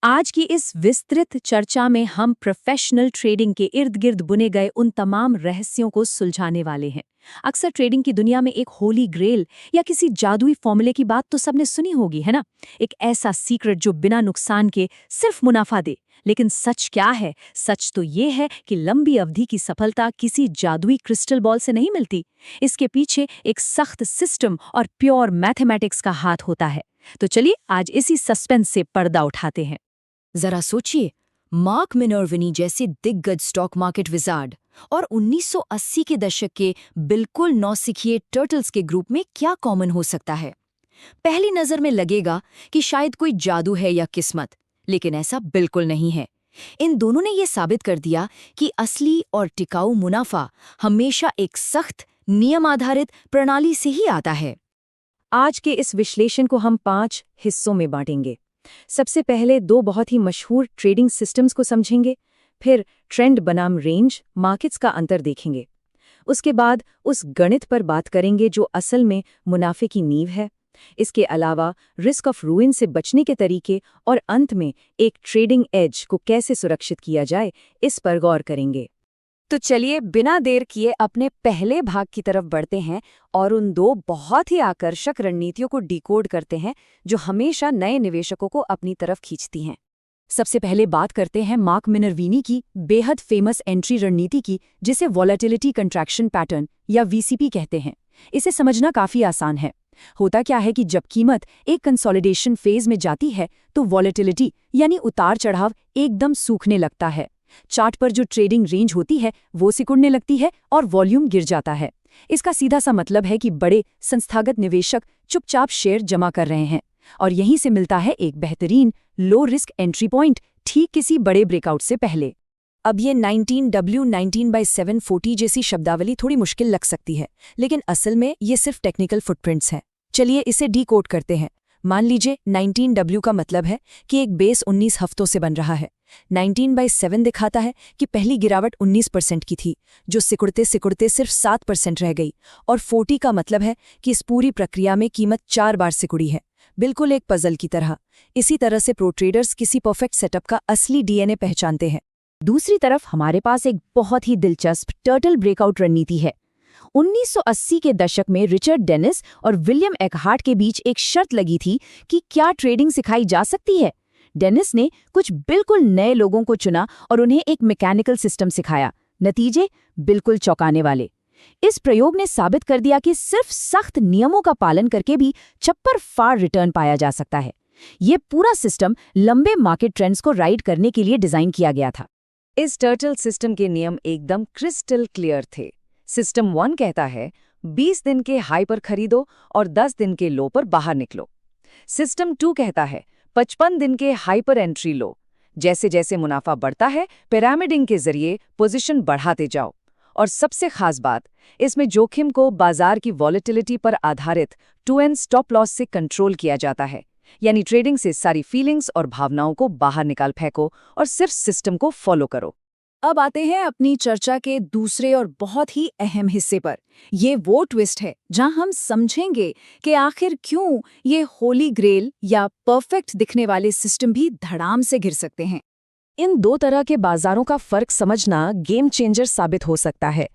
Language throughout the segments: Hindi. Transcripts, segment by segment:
आज की इस विस्तृत चर्चा में हम प्रोफेशनल ट्रेडिंग के इर्द गिर्द बुने गए उन तमाम रहस्यों को सुलझाने वाले हैं। अक्सर ट्रेडिंग की दुनिया में एक होली ग्रेल या किसी जादुई फॉर्मूले की बात तो सबने सुनी होगी, है ना? एक ऐसा सीक्रेट जो बिना नुकसान के सिर्फ मुनाफा दे। लेकिन सच क्या है? सच तो ये है कि लंबी अवधि की सफलता किसी जादुई क्रिस्टल बॉल से नहीं मिलती। इसके पीछे एक सख्त सिस्टम और प्योर मैथमेटिक्स का हाथ होता है। तो चलिए आज इसी सस्पेंस से पर्दा उठाते हैं। जरा सोचिए, मार्क मिनर्विनी जैसे दिग्गज स्टॉक मार्केट विजार्ड और 1980 के दशक के बिल्कुल नौसिखिए टर्टल्स के ग्रुप में क्या कॉमन हो सकता है? पहली नजर में लगेगा कि शायद कोई जादू है या किस्मत, लेकिन ऐसा बिल्कुल नहीं है। इन दोनों ने यह साबित कर दिया कि असली और टिकाऊ मुनाफा हमेशा एक सख्त, नियम आधारित प्रणाली से ही आता है। आज के इस विश्लेषण को हम 5 हिस्सों में बांटेंगे। सबसे पहले 2 बहुत ही मशहूर ट्रेडिंग सिस्टम्स को समझेंगे, फिर ट्रेंड बनाम रेंज मार्केट्स का अंतर देखेंगे। उसके बाद उस गणित पर बात करेंगे जो असल में मुनाफे की नींव है। इसके अलावा रिस्क ऑफ रूइन से बचने के तरीके और अंत में एक ट्रेडिंग एज को कैसे सुरक्षित किया जाए, इस पर गौर करेंगे। तो चलिए बिना देर किए अपने पहले भाग की तरफ बढ़ते हैं और उन 2 बहुत ही आकर्षक रणनीतियों को डिकोड करते हैं जो हमेशा नए निवेशकों को अपनी तरफ खींचती हैं। सबसे पहले बात करते हैं मार्क मिनर्विनी की बेहद फेमस एंट्री रणनीति की, जिसे वॉलेटिलिटी कंट्रैक्शन पैटर्न या वीसीपी कहते हैं। इसे समझना काफी आसान है। होता क्या है कि जब कीमत एक कंसोलिडेशन फेज में जाती है तो वॉलेटिलिटी यानी उतार चढ़ाव एकदम सूखने लगता है। चार्ट पर जो ट्रेडिंग रेंज होती है वो सिकुड़ने लगती है और वॉल्यूम गिर जाता है। इसका सीधा सा मतलब है कि बड़े संस्थागत निवेशक चुपचाप शेयर जमा कर रहे हैं और यहीं से मिलता है एक बेहतरीन लो रिस्क एंट्री पॉइंट, ठीक किसी बड़े ब्रेकआउट से पहले। अब ये 19W 19/740 जैसी शब्दावली थोड़ी मुश्किल लग सकती है, लेकिन असल में ये सिर्फ टेक्निकल फुटप्रिंट्स हैं। चलिए इसे डीकोड करते हैं। मान लीजिए 19W का मतलब है कि एक बेस 19 हफ्तों से बन रहा है। 19/7 दिखाता है कि पहली गिरावट 19% की थी, जो सिकुड़ते सिकुड़ते सिर्फ 7% रह गई। और 40 का मतलब है कि इस पूरी प्रक्रिया में कीमत 4 बार सिकुड़ी है, बिल्कुल एक पजल की तरह। इसी तरह से प्रो ट्रेडर्स किसी परफेक्ट सेटअप का असली डीएनए पहचानते हैं। दूसरी तरफ हमारे पास एक बहुत ही दिलचस्प टर्टल ब्रेकआउट रणनीति है। 1980 के दशक में रिचर्ड डेनिस और विलियम एकहार्ट के बीच एक शर्त लगी थी कि क्या ट्रेडिंग सिखाई जा सकती है। डेनिस ने कुछ बिल्कुल नए लोगों को चुना और उन्हें एक मैकेनिकल सिस्टम सिखाया। नतीजे बिल्कुल चौंकाने वाले। इस प्रयोग ने साबित कर दिया कि सिर्फ सख्त नियमों का पालन करके भी छप्पर फाड़ रिटर्न पाया जा सकता है। ये पूरा सिस्टम लंबे मार्केट ट्रेंड्स को राइड करने के लिए डिजाइन किया गया था। इस टर्टल सिस्टम के नियम एकदम क्रिस्टल क्लियर थे। सिस्टम 1 कहता है 20 दिन के हाई पर खरीदो और 10 दिन के लो पर बाहर निकलो। सिस्टम 2 कहता है 55 दिन के हाई पर एंट्री लो। जैसे जैसे मुनाफा बढ़ता है पिरामिडिंग के जरिए पोजीशन बढ़ाते जाओ। और सबसे खास बात, इसमें जोखिम को बाजार की वॉलेटिलिटी पर आधारित 2N स्टॉप लॉस से कंट्रोल किया जाता है। यानी ट्रेडिंग से सारी फीलिंग्स और भावनाओं को बाहर निकाल फेंको और सिर्फ सिस्टम को फॉलो करो। अब आते हैं अपनी चर्चा के दूसरे और बहुत ही अहम हिस्से पर। ये वो ट्विस्ट है जहां हम समझेंगे कि आखिर क्यों ये होली ग्रेल या परफेक्ट दिखने वाले सिस्टम भी धड़ाम से गिर सकते हैं। इन 2 तरह के बाजारों का फर्क समझना गेम चेंजर साबित हो सकता है।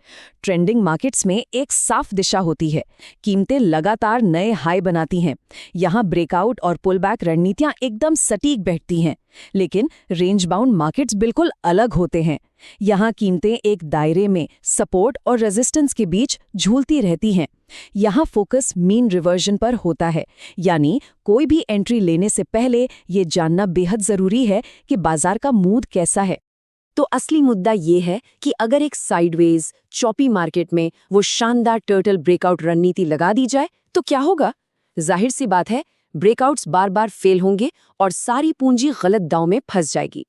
ट्रेंडिंग मार्केट्स में एक साफ दिशा होती है, कीमतें लगातार नए हाई बनाती हैं। यहाँ ब्रेकआउट और पुलबैक रणनीतियां एकदम सटीक बैठती हैं। लेकिन रेंज बाउंड मार्केट्स बिल्कुल अलग होते हैं। यहाँ कीमतें एक दायरे में सपोर्ट और रेजिस्टेंस के बीच झूलती रहती हैं। यहाँ फोकस मीन रिवर्जन पर होता है, यानी कोई भी एंट्री लेने से पहले ये जानना बेहद जरूरी है कि बाजार का मूड कैसा है। तो असली मुद्दा ये है कि अगर एक साइडवेज चॉपी मार्केट में वो शानदार टर्टल ब्रेकआउट रणनीति लगा दी जाए तो क्या होगा? जाहिर सी बात है, ब्रेकआउट्स बार बार फेल होंगे और सारी पूंजी गलत दांव में फंस जाएगी।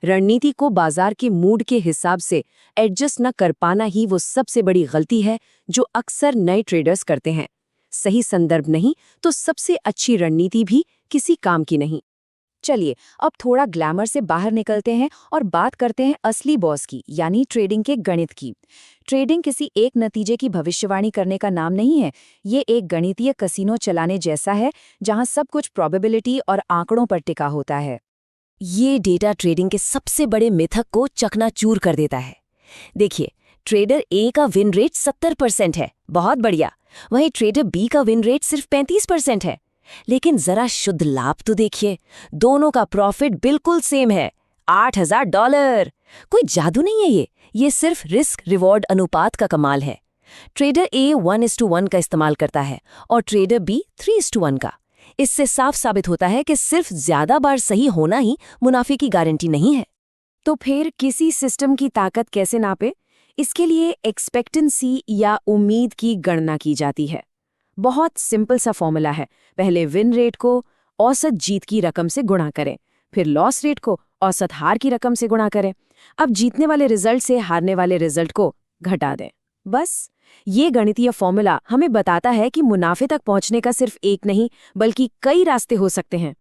रणनीति को बाजार के मूड के हिसाब से एडजस्ट न कर पाना ही वो सबसे बड़ी गलती है जो अक्सर नए ट्रेडर्स करते हैं। सही संदर्भ नहीं तो सबसे अच्छी रणनीति भी किसी काम की नहीं। चलिए अब थोड़ा ग्लैमर से बाहर निकलते हैं और बात करते हैं असली बॉस की, यानी ट्रेडिंग के गणित की। ट्रेडिंग किसी एक नतीजे की भविष्यवाणी करने का नाम नहीं है। ये एक गणितीय कसिनो चलाने जैसा है जहां सब कुछ प्रोबेबिलिटी और आंकड़ों पर टिका होता है। ये डेटा ट्रेडिंग के सबसे बड़े मिथक को चकनाचूर कर देता है। देखिए, ट्रेडर ए का विन रेट 70% है, बहुत बढ़िया। वहीं ट्रेडर बी का विन रेट सिर्फ 35% है। लेकिन जरा शुद्ध लाभ तो देखिए, दोनों का प्रॉफिट बिल्कुल सेम है, $8,000। कोई जादू नहीं है ये सिर्फ रिस्क रिवॉर्ड अनुपात का कमाल है। ट्रेडर ए 1:1 का इस्तेमाल करता है और ट्रेडर बी 3:1 का। इससे साफ साबित होता है कि सिर्फ ज्यादा बार सही होना ही मुनाफे की गारंटी नहीं है। तो फिर किसी सिस्टम की ताकत कैसे नापे? इसके लिए एक्सपेक्टेंसी या उम्मीद की गणना की जाती है। बहुत सिंपल सा फॉर्मूला है। पहले विन रेट को औसत जीत की रकम से गुणा करें, फिर लॉस रेट को औसत हार की रकम से गुणा करें। अब जीतने वाले रिजल्ट से हारने वाले रिजल्ट को घटा दें। बस ये गणितीय फॉर्मूला हमें बताता है कि मुनाफे तक पहुंचने का सिर्फ एक नहीं बल्कि कई रास्ते हो सकते हैं।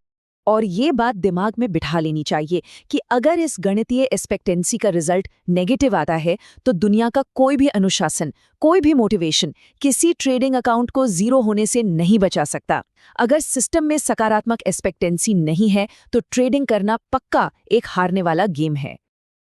और ये बात दिमाग में बिठा लेनी चाहिए कि अगर इस गणितीय एक्सपेक्टेंसी का रिजल्ट नेगेटिव आता है तो दुनिया का कोई भी अनुशासन, कोई भी मोटिवेशन किसी ट्रेडिंग अकाउंट को जीरो होने से नहीं बचा सकता। अगर सिस्टम में सकारात्मक एक्सपेक्टेंसी नहीं है तो ट्रेडिंग करना पक्का एक हारने वाला गेम है।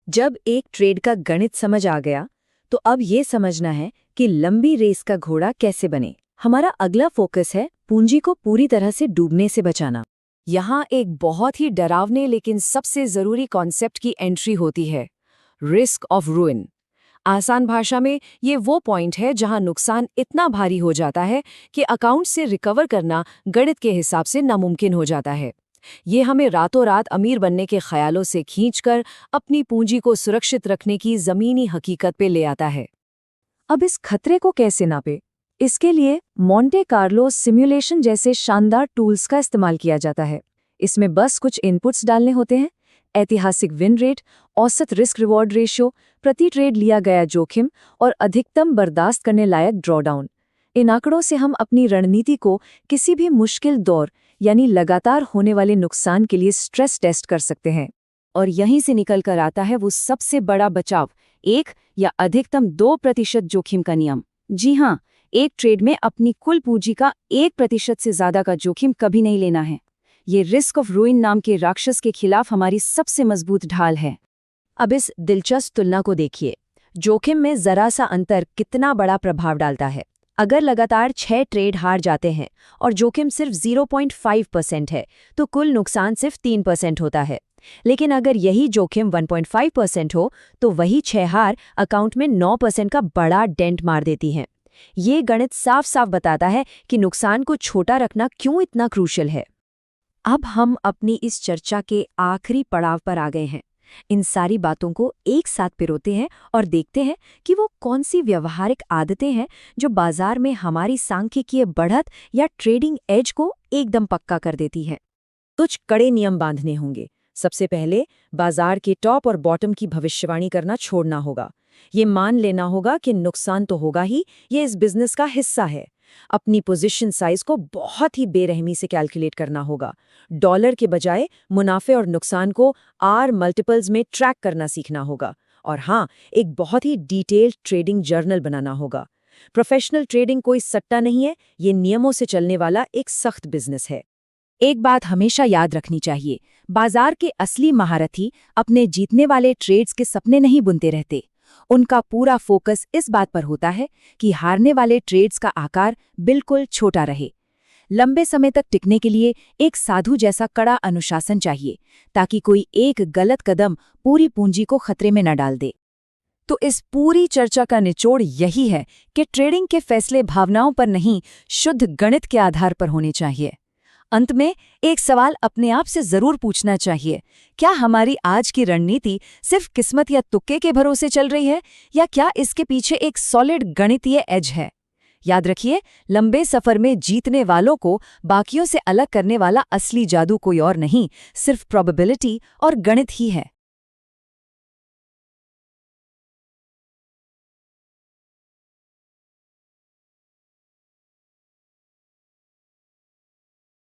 जब एक ट्रेड का गणित समझ आ गया तो अब ये समझना है कि लंबी रेस का घोड़ा कैसे बने। हमारा अगला फोकस है पूंजी को पूरी तरह से डूबने से बचाना। यहाँ एक बहुत ही डरावने लेकिन सबसे जरूरी कॉन्सेप्ट की एंट्री होती है, रिस्क ऑफ रूइन। आसान भाषा में ये वो पॉइंट है जहाँ नुकसान इतना भारी हो जाता है कि अकाउंट से रिकवर करना गणित के हिसाब से नामुमकिन हो जाता है। ये हमें रातों रात अमीर बनने के ख्यालों से खींचकर अपनी पूंजी को सुरक्षित रखने की ज़मीनी हकीकत पे ले आता है। अब इस खतरे को कैसे नापे? इसके लिए मोंटे कार्लो सिमुलेशन जैसे शानदार टूल्स का इस्तेमाल किया जाता है। इसमें बस कुछ इनपुट्स डालने होते हैं: ऐतिहासिक विन रेट, औसत रिस्क रिवॉर्ड रेशियो, प्रति ट्रेड लिया गया जोखिम और अधिकतम बर्दाश्त करने लायक ड्रॉडाउन। इन आंकड़ों से हम अपनी रणनीति को किसी भी मुश्किल दौर यानी लगातार होने वाले नुकसान के लिए स्ट्रेस टेस्ट कर सकते हैं। और यहीं से निकल कर आता है वो सबसे बड़ा बचाव, 1 या अधिकतम 2% जोखिम का नियम। जी हाँ, एक ट्रेड में अपनी कुल पूंजी का 1% से ज्यादा का जोखिम कभी नहीं लेना है। ये रिस्क ऑफ रूइन नाम के राक्षस के खिलाफ हमारी सबसे मजबूत ढाल है। अब इस दिलचस्प तुलना को देखिए, जोखिम में जरा सा अंतर कितना बड़ा प्रभाव डालता है। अगर लगातार 6 ट्रेड हार जाते हैं और जोखिम सिर्फ 0.5% है तो कुल नुकसान सिर्फ 3% होता है। लेकिन अगर यही जोखिम 1.5% हो तो वही 6 हार अकाउंट में 9% का बड़ा डेंट मार देती हैं। ये गणित साफ साफ बताता है कि नुकसान को छोटा रखना क्यों इतना क्रूशियल है। अब हम अपनी इस चर्चा के आखिरी पड़ाव पर आ गए हैं। इन सारी बातों को एक साथ पिरोते हैं और देखते हैं कि वो कौन सी व्यवहारिक आदतें हैं जो बाजार में हमारी सांख्यिकीय बढ़त या ट्रेडिंग एज को एकदम पक्का कर देती हैं। कुछ कड़े नियम बांधने होंगे। सबसे पहले बाजार के टॉप और बॉटम की भविष्यवाणी करना छोड़ना होगा। ये मान लेना होगा कि नुकसान तो होगा ही, ये इस बिजनेस का हिस्सा है। अपनी पोजीशन साइज को बहुत ही बेरहमी से कैलकुलेट करना होगा। डॉलर के बजाय मुनाफे और नुकसान को आर मल्टीपल्स में ट्रैक करना सीखना होगा। और हाँ, एक बहुत ही डिटेल्ड ट्रेडिंग जर्नल बनाना होगा। प्रोफेशनल ट्रेडिंग कोई सट्टा नहीं है, ये नियमों से चलने वाला एक सख्त बिजनेस है। एक बात हमेशा याद रखनी चाहिए, बाजार के असली महारथी अपने जीतने वाले ट्रेड्स के सपने नहीं बुनते रहते। उनका पूरा फोकस इस बात पर होता है कि हारने वाले ट्रेड्स का आकार बिल्कुल छोटा रहे। लंबे समय तक टिकने के लिए एक साधु जैसा कड़ा अनुशासन चाहिए ताकि कोई एक गलत कदम पूरी पूंजी को खतरे में न डाल दे। तो इस पूरी चर्चा का निचोड़ यही है कि ट्रेडिंग के फैसले भावनाओं पर नहीं, शुद्ध गणित के आधार पर होने चाहिए। अंत में एक सवाल अपने आप से जरूर पूछना चाहिए, क्या हमारी आज की रणनीति सिर्फ किस्मत या तुक्के के भरोसे चल रही है, या क्या इसके पीछे एक सॉलिड गणितीय एज है? याद रखिए, लंबे सफर में जीतने वालों को बाकियों से अलग करने वाला असली जादू कोई और नहीं, सिर्फ प्रोबेबिलिटी और गणित ही है।